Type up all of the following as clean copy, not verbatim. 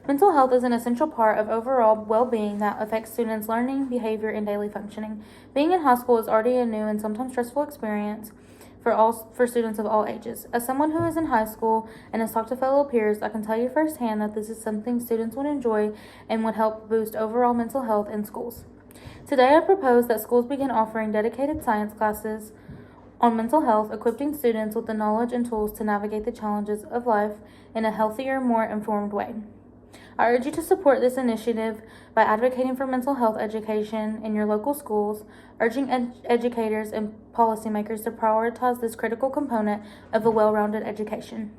Mental health is an essential part of overall well-being that affects students' learning, behavior, and daily functioning. Being in high school is already a new and sometimes stressful experience for students of all ages. As someone who is in high school and has talked to fellow peers, I can tell you firsthand that this is something students would enjoy and would help boost overall mental health in schools. Today, I propose that schools begin offering dedicated science classes on mental health, equipping students with the knowledge and tools to navigate the challenges of life in a healthier, more informed way. I urge you to support this initiative by advocating for mental health education in your local schools, urging educators and policymakers to prioritize this critical component of a well-rounded education.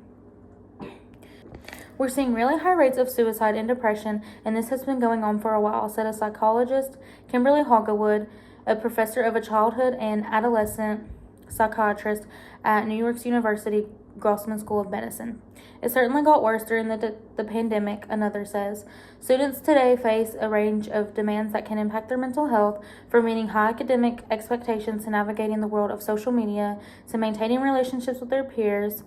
We're seeing really high rates of suicide and depression, and this has been going on for a while, said a psychologist, Kimberly Hoggowood, a professor of a childhood and adolescent psychiatrist at New York's University Grossman School of Medicine. It certainly got worse during the pandemic, another says. Students today face a range of demands that can impact their mental health, from meeting high academic expectations to navigating the world of social media to maintaining relationships with their peers,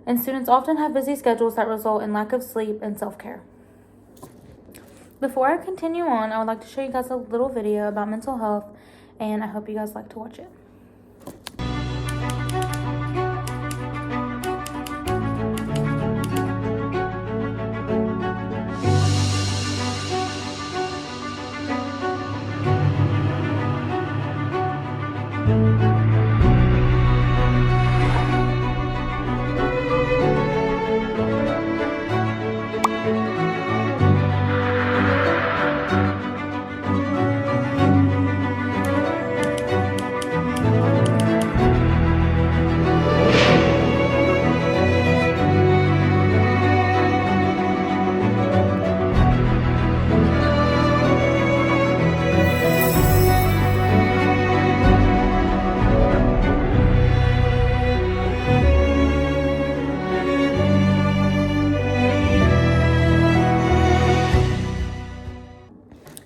and students often have busy schedules that result in lack of sleep and self-care. Before I continue on, I would like to show you guys a little video about mental health, and I hope you guys like to watch it.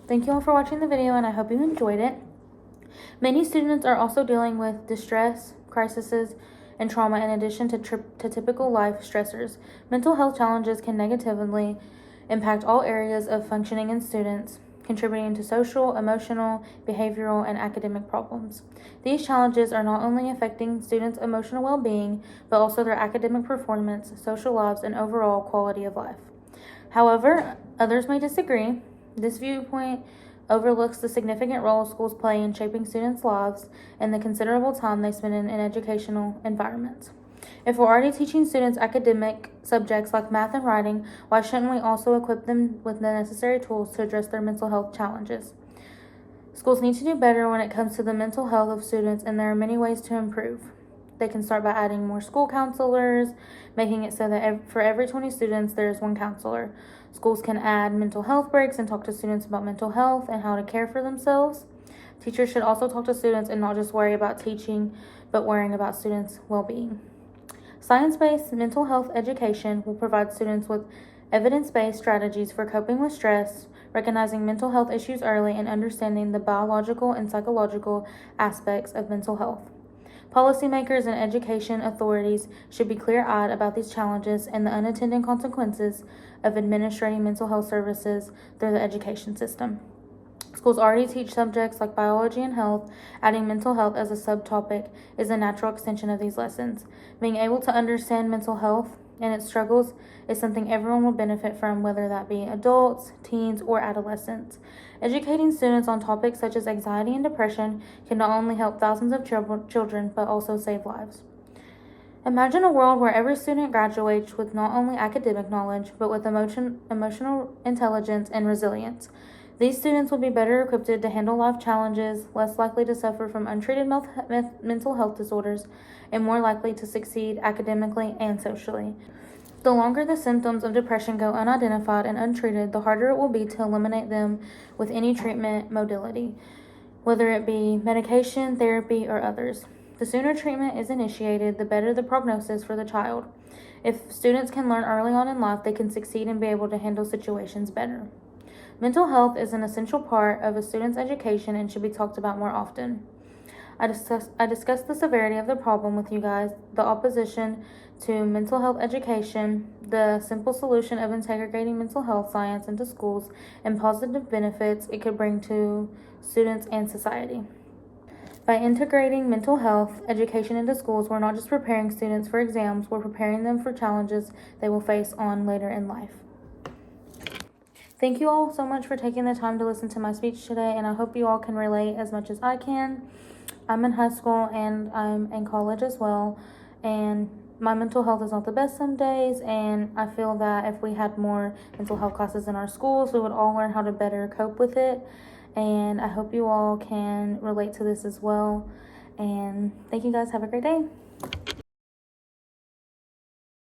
Thank you all for watching the video, and I hope you enjoyed it. Many students are also dealing with distress, crises, and trauma in addition to typical life stressors. Mental health challenges can negatively impact all areas of functioning in students, contributing to social, emotional, behavioral, and academic problems. These challenges are not only affecting students' emotional well-being, but also their academic performance, social lives, and overall quality of life. However, others may disagree. This viewpoint overlooks the significant role schools play in shaping students' lives and the considerable time they spend in educational environments. If we're already teaching students academic subjects like math and writing, why shouldn't we also equip them with the necessary tools to address their mental health challenges? Schools need to do better when it comes to the mental health of students, and there are many ways to improve. They can start by adding more school counselors, making it so that for every 20 students, there is one counselor. Schools can add mental health breaks and talk to students about mental health and how to care for themselves. Teachers should also talk to students and not just worry about teaching, but worrying about students' well-being. Science-based mental health education will provide students with evidence-based strategies for coping with stress, recognizing mental health issues early, and understanding the biological and psychological aspects of mental health. Policymakers and education authorities should be clear-eyed about these challenges and the unintended consequences of administering mental health services through the education system. Schools already teach subjects like biology and health. Adding mental health as a subtopic is a natural extension of these lessons. Being able to understand mental health and its struggles is something everyone will benefit from, whether that be adults, teens, or adolescents. Educating students on topics such as anxiety and depression can not only help thousands of children, but also save lives. Imagine a world where every student graduates with not only academic knowledge, but with emotional intelligence and resilience. These students will be better equipped to handle life challenges, less likely to suffer from untreated mental health disorders, and more likely to succeed academically and socially. The longer the symptoms of depression go unidentified and untreated, the harder it will be to eliminate them with any treatment modality, whether it be medication, therapy, or others. The sooner treatment is initiated, the better the prognosis for the child. If students can learn early on in life, they can succeed and be able to handle situations better. Mental health is an essential part of a student's education and should be talked about more often. I discussed the severity of the problem with you guys, the opposition to mental health education, the simple solution of integrating mental health science into schools, and positive benefits it could bring to students and society. By integrating mental health education into schools, we're not just preparing students for exams, we're preparing them for challenges they will face on later in life. Thank you all so much for taking the time to listen to my speech today, and I hope you all can relate as much as I can. I'm in high school and I'm in college as well, and my mental health is not the best some days, and I feel that if we had more mental health classes in our schools, we would all learn how to better cope with it, and I hope you all can relate to this as well. And thank you guys. Have a great day.